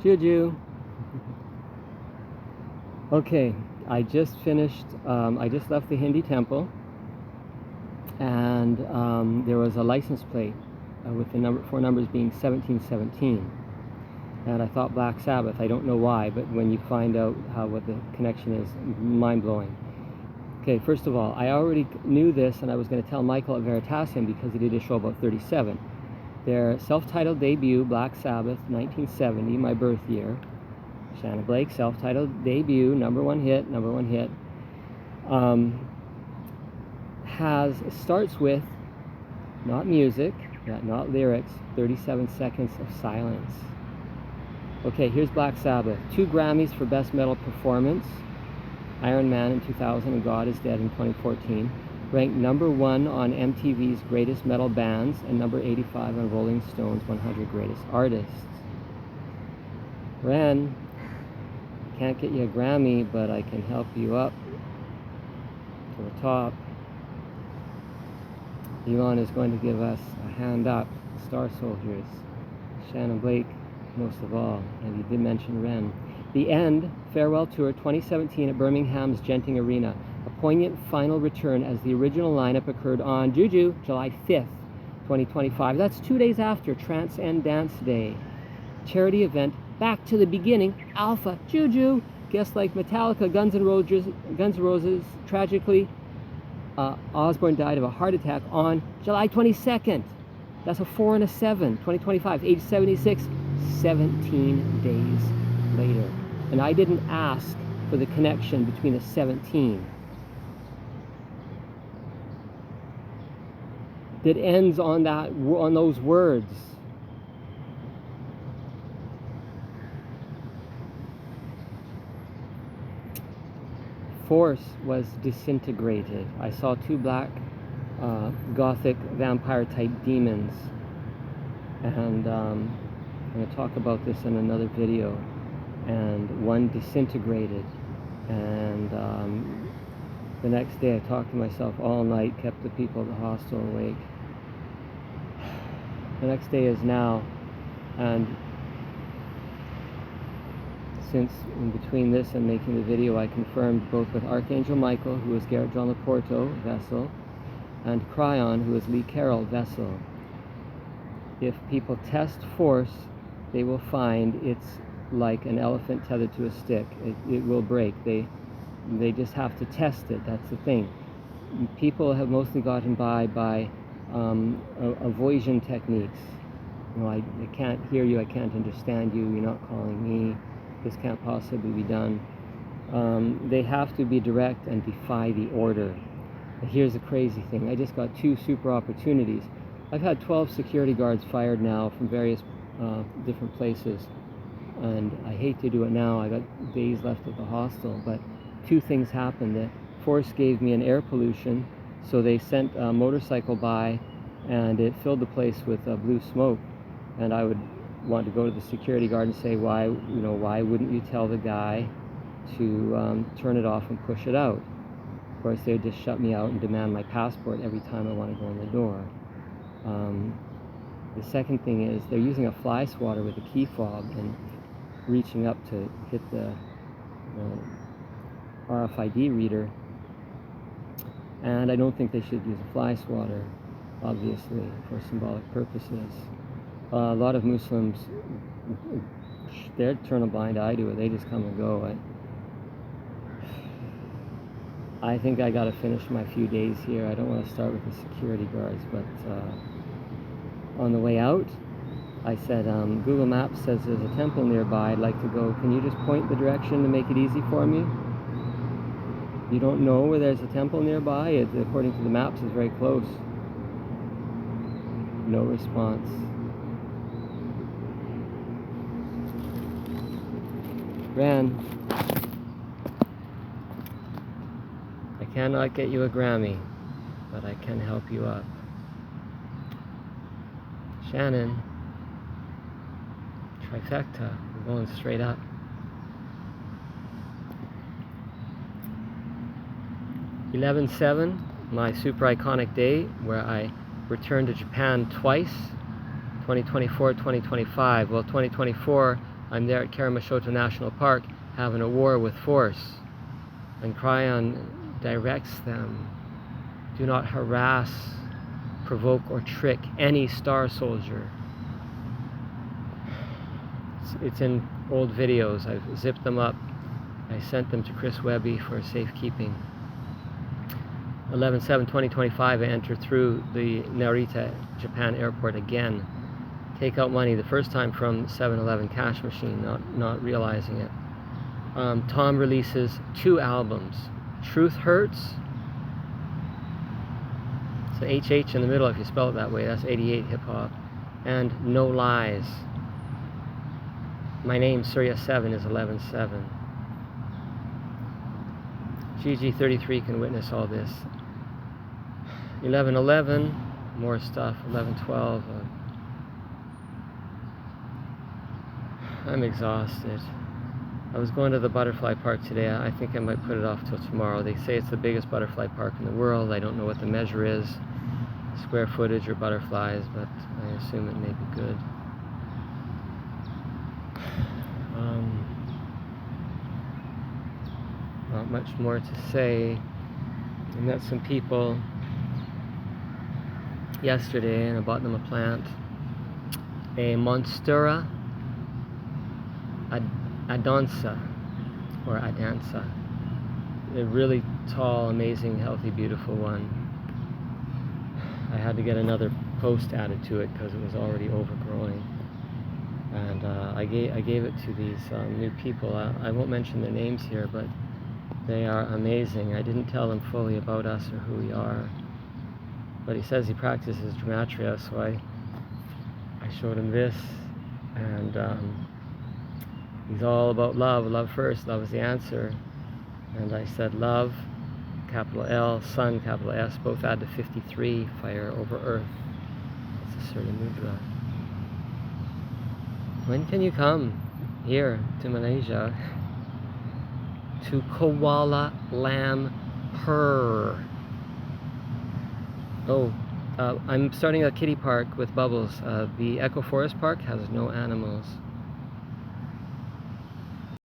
JuJu. Okay, I just finished, I just left the Hindi temple, and there was a license plate with the four numbers being 1717. And I thought Black Sabbath. I don't know why, but when you find out what the connection is, mind-blowing. Okay, first of all, I already knew this, and I was going to tell Michael at Veritasium because he did a show about 37. Their self-titled debut, Black Sabbath, 1970, my birth year. Shannon Blake, self-titled debut, number one hit. Starts with not music, not lyrics, 37 seconds of silence. Okay, here's Black Sabbath. 2 Grammys for Best Metal Performance. Iron Man in 2000 and God is Dead in 2014. Ranked number 1 on MTV's Greatest Metal Bands and number 85 on Rolling Stone's 100 Greatest Artists. Ren, can't get you a Grammy, but I can help you up to the top. Elon is going to give us a hand up. Star Soldiers. Shannon Blake, most of all, and you did mention Ren. The End Farewell Tour 2017 at Birmingham's Genting Arena. A poignant final return as the original lineup occurred on JuJu, July 5th, 2025. That's 2 days after Trance and Dance Day. Charity event Back to the Beginning, Alpha, JuJu. Guests like Metallica, Guns N' Roses. Tragically, Osbourne died of a heart attack on July 22nd. That's a 4 and a 7, 2025, age 76, 17 days later. And I didn't ask for the connection between the 17 that ends on those words. Force was disintegrated. I saw 2 black gothic vampire type demons, and I'm going to talk about this in another video. And one disintegrated, and the next day I talked to myself all night, kept the people at the hostel awake. The next day is now, and since in between this and making the video, I confirmed both with Archangel Michael, who is Garrett John Laporto, vessel, and Cryon, who is Lee Carroll, vessel. If people test force, they will find it's like an elephant tethered to a stick. It will break. They just have to test it. That's the thing. People have mostly gotten by avoision techniques. You know, I can't hear you, I can't understand you, you're not calling me, this can't possibly be done. They have to be direct and defy the order. But here's the crazy thing. I just got 2 super opportunities. I've had 12 security guards fired now from various different places, and I hate to do it now. I got days left at the hostel, but 2 things happened. The force gave me an air pollution, so they sent a motorcycle by, and it filled the place with blue smoke. And I would want to go to the security guard and say, why wouldn't you tell the guy to turn it off and push it out? Of course, they would just shut me out and demand my passport every time I want to go in the door. The second thing is they're using a fly swatter with a key fob and reaching up to hit the RFID reader. And I don't think they should use a fly swatter, obviously, for symbolic purposes. A lot of Muslims, they turn a blind eye to it. They just come and go. I think I got to finish my few days here. I don't want to start with the security guards, but on the way out, I said, Google Maps says there's a temple nearby. I'd like to go. Can you just point the direction to make it easy for me? You don't know where there's a temple nearby? It, according to the maps, is very close. No response. Ran, I cannot get you a Grammy, but I can help you up. Shannon, trifecta, we're going straight up. (11/7), my super iconic day where I returned to Japan twice, 2024, 2025. Well, 2024 I'm there at Karamashoto National Park having a war with force. And Cryon directs them, do not harass, provoke, or trick any Star Soldier. It's in old videos. I've zipped them up. I sent them to Chris Webby for safekeeping. 11/7/2025, I enter through the Narita, Japan airport again. Take out money, the first time from 7-Eleven cash machine, not realizing it. Tom releases 2 albums. Truth Hurts. So HH in the middle, if you spell it that way, that's 88 hip hop. And No Lies. My name, Surya 7, is 11/7. GG33 can witness all this. 11/11, more stuff. 11/12. I'm exhausted. I was going to the butterfly park today. I think I might put it off till tomorrow. They say it's the biggest butterfly park in the world. I don't know what the measure is, square footage or butterflies, but I assume it may be good. Not much more to say. I met some people yesterday and I bought them a plant. A Monstera Adansa, or Adansa. A really tall, amazing, healthy, beautiful one. I had to get another post added to it because it was already overgrowing. And I gave it to these new people. I won't mention their names here, but they are amazing. I didn't tell them fully about us or who we are. But he says he practices gematria, so I showed him this. And he's all about love. Love first. Love is the answer. And I said love, capital L, sun, capital S, both add to 53, fire over earth. It's a Surya Mudra. When can you come here to Malaysia? To Kuala Lumpur. Oh, I'm starting a kiddie park with Bubbles. The Eco Forest Park has no animals.